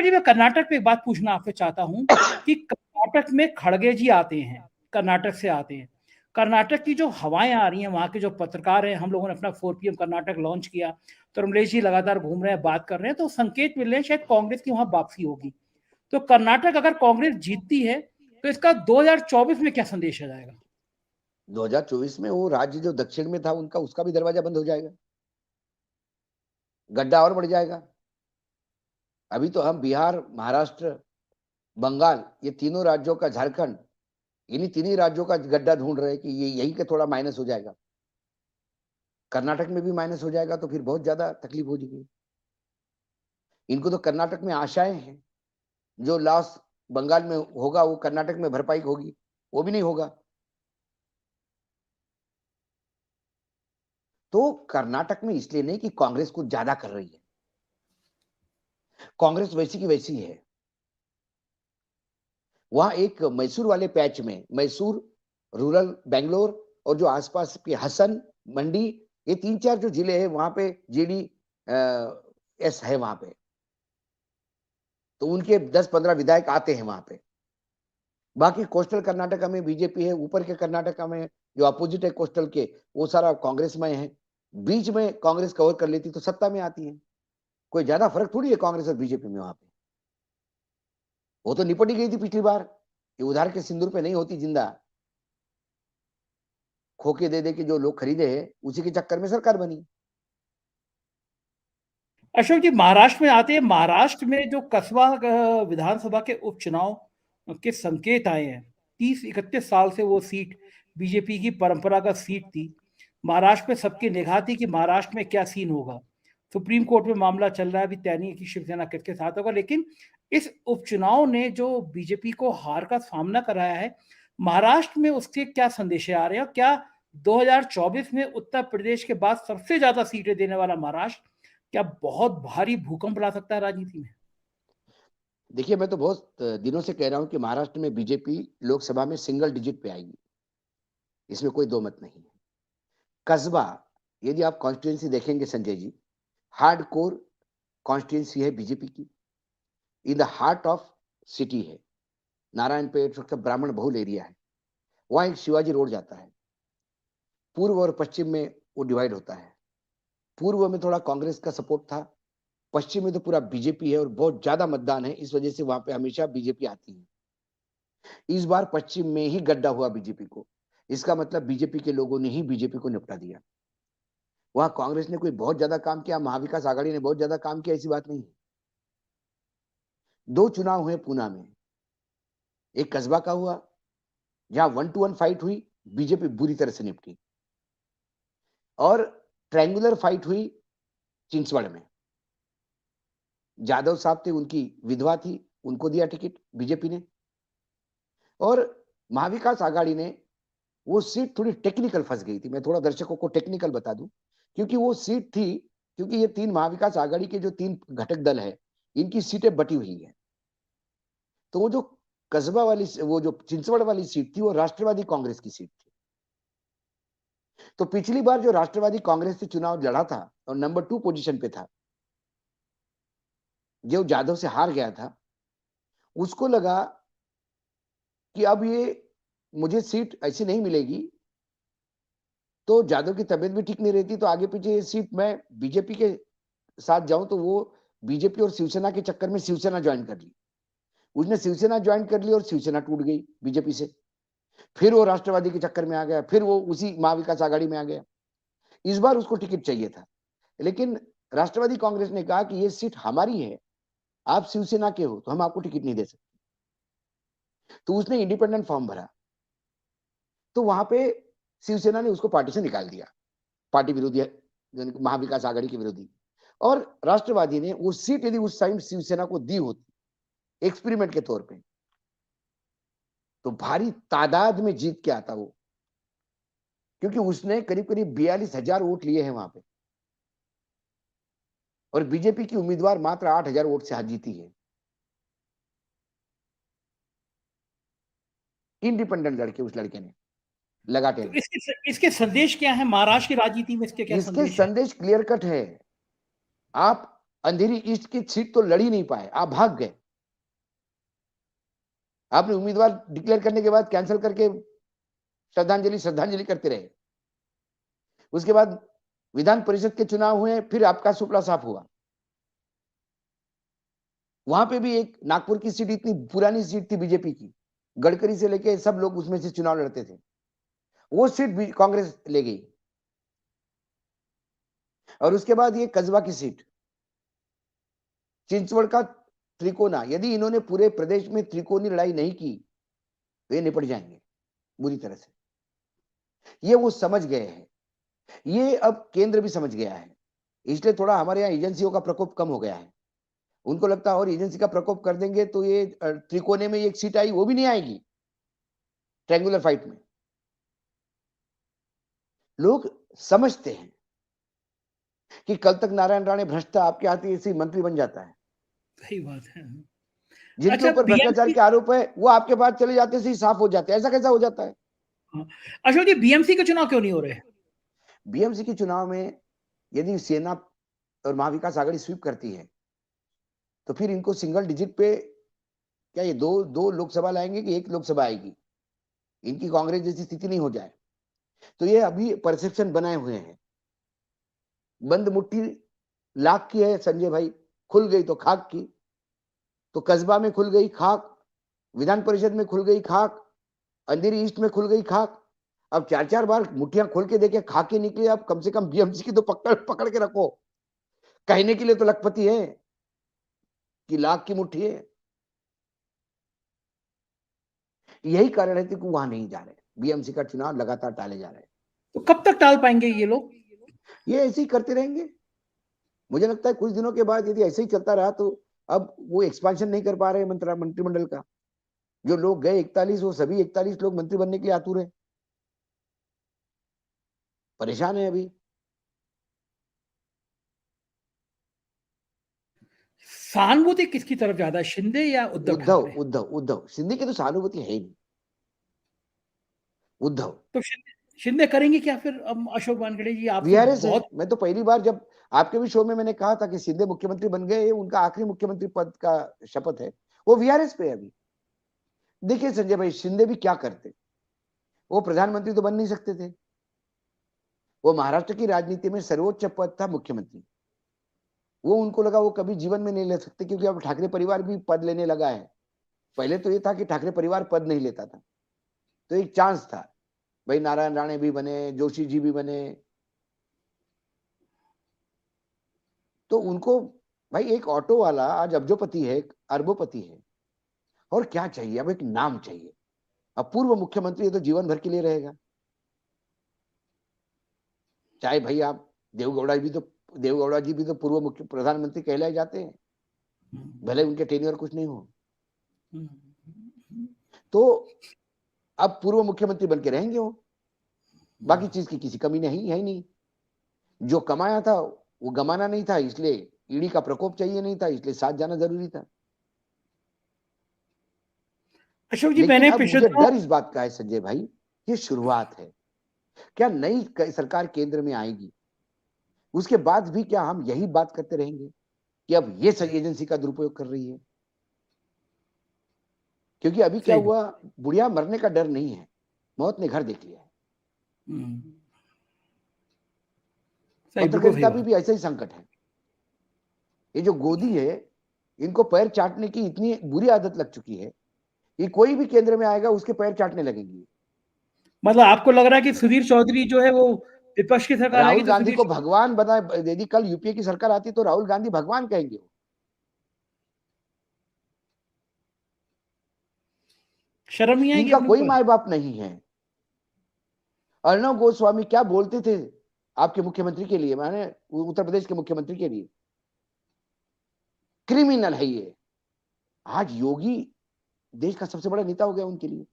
जी, मैं कर्नाटक में एक बात पूछना आपसे चाहता हूँ कि कर्नाटक में खड़गे जी आते हैं, कर्नाटक से आते हैं। कर्नाटक की जो हवाएं आ रही हैं, वहाँ के जो पत्रकार हैं, हम लोगों ने अपना 4 PM कर्नाटक लॉन्च किया, तो रमलेश जी लगातार घूम रहे हैं, बात कर रहे हैं, तो संकेत मिल रहे हैं शायद कांग्रेस की वहाँ वापसी होगी। तो कर्नाटक अगर कांग्रेस जीतती है तो इसका 2024 में क्या संदेश आ जाएगा? 2024 में वो राज्य जो दक्षिण में था उनका, उसका भी दरवाजा बंद हो जाएगा, गड्ढा और बढ़ जाएगा। अभी तो हम बिहार, महाराष्ट्र, बंगाल, ये तीनों राज्यों का, झारखंड, इन्हीं तीन राज्यों का गड्ढा ढूंढ रहे हैं कि ये यही का थोड़ा माइनस हो जाएगा। कर्नाटक में भी माइनस हो जाएगा तो फिर बहुत ज्यादा तकलीफ हो जाएगी। इनको तो कर्नाटक में आशाएं हैं, जो लॉस बंगाल में होगा वो कर्नाटक में भरपाई होगी, वो भी नहीं होगा। तो कर्नाटक में इसलिए नहीं कि कांग्रेस कुछ ज्यादा कर रही है, कांग्रेस वैसी की वैसी है। वहां एक मैसूर वाले पैच में, मैसूर, रूरल बेंगलोर और जो आसपास के हसन, मंडी, ये 3-4 जो जिले हैं वहां पे जीडी एस है वहां पे, तो उनके 10-15 विधायक आते हैं वहां पे। बाकी कोस्टल कर्नाटका में बीजेपी है, ऊपर के कर्नाटका में जो अपोजिट है कोस्टल के, वो सारा कांग्रेस में है। बीच में कांग्रेस कवर कर लेती तो सत्ता में आती है। कोई ज्यादा फर्क थोड़ी है कांग्रेस और बीजेपी में वहां पे। वो तो निपट ही गई थी पिछली बार, ये उधार के सिंदूर पे नहीं होती जिंदा। खोके दे दे के जो लोग खरीदे हैं, उसी के चक्कर में सरकार बनी। अशोक जी, महाराष्ट्र में आते हैं। महाराष्ट्र में जो कस्बा विधानसभा के उपचुनाव के संकेत आए हैं, 30-31 साल से वो सीट बीजेपी की परंपरागत सीट थी। महाराष्ट्र में सबकी निगाह थी कि महाराष्ट्र में क्या सीन होगा। सुप्रीम कोर्ट में मामला चल रहा है, अभी तय नहीं है कि शिवसेना किसके साथ होगा, लेकिन इस उपचुनाव ने जो बीजेपी को हार का सामना कराया है, महाराष्ट्र में उसके क्या संदेश आ रहे हैं? क्या 2024 में उत्तर प्रदेश के बाद सबसे ज्यादा सीटें देने वाला महाराष्ट्र क्या बहुत भारी भूकंप ला सकता है राजनीति में? देखिए, मैं तो बहुत दिनों से कह रहा हूं कि महाराष्ट्र में बीजेपी लोकसभा में सिंगल डिजिट पे आएगी, इसमें कोई दो मत नहीं है। कस्बा, यदि आप कॉन्स्टिट्यूंसी देखेंगे Sanjay ji, hard core constituency है बीजेपी की, in the heart of city है। नारायणपेट सबसे ब्राह्मण बहुल एरिया है, वहां एक शिवाजी रोड जाता है। पूर्व और पश्चिम में वो डिवाइड होता है। पूर्व में थोड़ा कांग्रेस का सपोर्ट था, पश्चिम में तो पूरा बीजेपी है और बहुत ज्यादा मतदान है, इस वजह से वहां पे हमेशा बीजेपी आती है। इस बार पश्चिम में ही गड्ढा हुआ बीजेपी को, इसका मतलब बीजेपी के लोगों ने ही बीजेपी को निपटा दिया। वहां कांग्रेस ने कोई बहुत ज्यादा काम किया, महाविकास आघाड़ी ने बहुत ज्यादा काम किया, ऐसी बात नहीं है। 2 चुनाव हुए पूना में, एक कस्बा का हुआ जहां 1-to-1 फाइट हुई, बीजेपी बुरी तरह से निपटी, और ट्रायंगुलर फाइट हुई चिंचवड़ में। जादव साहब थे, उनकी विधवा थी, उनको दिया टिकट बीजेपी ने। और महाविकास आघाड़ी ने, वो सीट थोड़ी टेक्निकल फंस गई थी। मैं थोड़ा दर्शकों को टेक्निकल बता दूं, क्योंकि वो सीट थी, क्योंकि ये 3 महाविकास आघाड़ी के जो 3 घटक दल है, इनकी सीटें बटी हुई है। तो वो जो कस्बा वाली, वो जो चिंचवड़ वाली सीट थी, वो राष्ट्रवादी कांग्रेस की सीट थी। तो पिछली बार जो राष्ट्रवादी कांग्रेस से चुनाव लड़ा था और नंबर 2 पोजीशन पे था, जो जादव से हार गया था, उसको लगा कि अब ये मुझे सीट ऐसी नहीं मिलेगी, तो जादव की तबीयत भी ठीक नहीं रहती, तो आगे पीछे ये सीट मैं बीजेपी के साथ जाऊं, तो वो बीजेपी और शिवसेना के चक्कर में शिवसेना ज्वाइन कर ली। उसने शिवसेना ज्वाइन कर ली और शिवसेना टूट गई बीजेपी से। फिर वो राष्ट्रवादी के चक्कर में आ गया, फिर वो उसी महाविकास आघाड़ी में आ गया। इस बार उसको टिकट चाहिए था, लेकिन राष्ट्रवादी कांग्रेस ने कहा कि ये सीट हमारी है, आप शिवसेना के हो, तो हम आपको टिकट नहीं दे सकते। तो उसने इंडिपेंडेंट फॉर्म भरा, तो वहां पे शिवसेना ने उसको पार्टी से निकाल दिया, पार्टी विरोधी, महाविकास आघाड़ी के विरोधी। और राष्ट्रवादी ने वो सीट यदि उस टाइम शिवसेना को दी होती एक्सपेरिमेंट के तौर पे, तो भारी तादाद में जीत के आता वो, क्योंकि उसने करीब करीब 42,000 वोट लिए हैं वहां पे, और बीजेपी की उम्मीदवार मात्र 8,000 वोट से हार जीती है। इंडिपेंडेंट लड़के, उस लड़के ने, लगाटे तो ने। इसके संदेश क्या है महाराष्ट्र की राजनीति में? इसके क्या इसके संदेश है? संदेश क्लियर कट है। आप अंधेरी ईस्ट की सीट तो लड़ ही नहीं पाए, आप भाग गए। आपने उम्मीदवार डिक्लेयर करने के बाद कैंसिल करके श्रद्धांजलि करते रहे। उसके बाद विधान परिषद के चुनाव हुए, फिर आपका सुपड़ा साफ हुआ। वहां पे भी एक नागपुर की सीट इतनी पुरानी सीट थी बीजेपी की, गडकरी से लेके सब लोग उसमें से चुनाव लड़ते थे, वो सीट कांग्रेस ले गई। और उसके बाद ये कस्बा की सीट, चिंचवड़ का त्रिकोना, यदि इन्होंने पूरे प्रदेश में त्रिकोणी लड़ाई नहीं की तो ये निपट जाएंगे बुरी तरह से। ये वो समझ गए हैं, ये अब केंद्र भी समझ गया है, इसलिए थोड़ा हमारे यहाँ एजेंसियों का प्रकोप कम हो गया है। उनको लगता है और एजेंसी का प्रकोप कर देंगे तो ये त्रिकोने में एक सीट आई वो भी नहीं आएगी ट्रायंगुलर फाइट में। लोग समझते हैं कि कल तक नारायण राणे भ्रष्ट आपके हाथ ऐसे मंत्री बन जाता है। सही बात है। जिनके अच्छा, ऊपर भ्रष्टाचार बीएमसी, के आरोप है वो आपके पास चले जाते से ही साफ हो जाते हैं, ऐसा कैसा हो जाता है? अशोक जी, बीएमसी के चुनाव क्यों नहीं हो रहे? बीएमसी के चुनाव में यदि सेना और महाविकास आघाड़ी स्वीप करती है तो फिर इनको सिंगल डिजिट पे क्या ये दो लोकसभा लाएंगे कि एक लोकसभा आएगी, इनकी कांग्रेस जैसी स्थिति नहीं हो जाए। तो ये अभी परसेप्शन बनाए हुए हैं, बंद मुट्ठी लाख की है संजय भाई, खुल गई तो खाक की। तो कस्बा में खुल गई खाक, विधान परिषद में खुल गई खाक, अंधेरी ईस्ट में खुल गई खाक। अब 4-4 बार मुठ्ठियां खोल के देखे, खाक के निकले। अब कम से कम बीएमसी की तो पकड़ के रखो, कहने के लिए तो लखपति है कि लाख की मुट्ठी है। यही कारण है कि वहां नहीं जा रहे, बीएमसी का चुनाव लगातार टाले जा रहे हैं। तो कब तक टाल पाएंगे ये लोग? ये ऐसे ही करते रहेंगे। मुझे लगता है कुछ दिनों के बाद यदि ऐसे ही चलता रहा तो अब वो एक्सपांशन नहीं कर पा रहे मंत्रिमंडल का। जो लोग गए 41, वो सभी 41 लोग मंत्री बनने के लिए आतुर है, परेशान है अभी। सहानुभूति किसकी तरफ ज्यादा है, शिंदे या उद्धव उद्धव ठाकरे? उद्धव उद्धव शिंदे की तो सहानुभूति है ही नहीं। उद्धव तो शिंदे करेंगे क्या फिर? अब अशोक वानखेड़े जी, आपसे वीआरएस है। बहुत, मैं तो पहली बार जब आपके भी शो में मैंने कहा था कि शिंदे मुख्यमंत्री बन गए, उनका आखिरी मुख्यमंत्री पद का शपथ है, वो वीआरएस पे है अभी। देखिए संजय भाई, शिंदे भी क्या करते, वो प्रधानमंत्री तो बन नहीं सकते थे। वो महाराष्ट्र की राजनीति में सर्वोच्च पद था मुख्यमंत्री, वो उनको लगा वो कभी जीवन में नहीं ले सकते, क्योंकि अब ठाकरे परिवार भी पद लेने लगा है। पहले तो ये था कि ठाकरे परिवार पद नहीं लेता था, तो एक चांस था भाई, नारायण राणे भी बने, जोशी जी भी बने, तो उनको भाई एक ऑटो वाला आज अब्जोपति है, अरबोपति है, और क्या चाहिए? अब एक नाम चाहिए। अब पूर्व मुख्यमंत्री है तो जीवन भर के लिए रहेगा, चाहे भाई आप देवगौड़ा जी भी तो पूर्व मुख्य प्रधानमंत्री कहलाए जाते हैं, भले उनके टेन्योर कुछ नहीं हो। तो अब पूर्व मुख्यमंत्री बन के रहेंगे वो, बाकी चीज की किसी कमी नहीं है ही नहीं। जो कमाया था वो गमाना नहीं था, इसलिए ईडी का प्रकोप चाहिए नहीं था, इसलिए साथ जाना जरूरी था। अशोक जी, लेकिन मैंने अब पिछले मुझे दिनों, डर इस बात का है संजय भाई, ये शुरुआत है। क्या नई सरकार केंद्र में आएगी, उसके बाद भी क्या हम यही बात करते रहेंगे कि अब ये एजेंसी का दुरुपयोग कर रही है? क्योंकि अभी क्या सही, हुआ, बुढ़िया मरने का डर नहीं है, मौत ने घर देख लिया है। सही, बिल्कुल सही पत्रकारिता बात। भी ऐसा ही संकट है। ये जो गोदी है, इनको पैर चाटने की इतनी बुरी आदत लग चुकी है, ये कोई भी केंद्र में आएगा उसके पैर चाटने लगेंगी। मतलब आपको लग रहा है कि सुधीर चौधरी जो है वो, विपक्ष की सरकार आएगी राहुल तो गांधी सुधीर को भगवान बनाए, यदि कल यूपीए की सरकार आती तो राहुल गांधी भगवान कहेंगे वो। शर्म नहीं आएगी इनका अपने कोई ऊपर? माए बाप नहीं है। अर्णव गोस्वामी क्या बोलते थे आपके मुख्यमंत्री के लिए, माने उत्तर प्रदेश के मुख्यमंत्री के लिए, क्रिमिनल है ये। आज योगी देश का सबसे बड़ा नेता हो गया उनके लिए।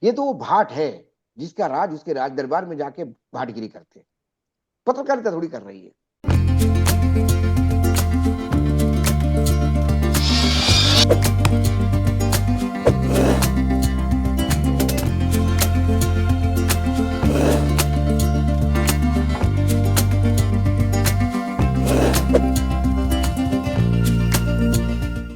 ये तो वो भाट है जिसका राज उसके राज दरबार में जाके भाटगिरी करते, पत्रकारिता थोड़ी कर रही है।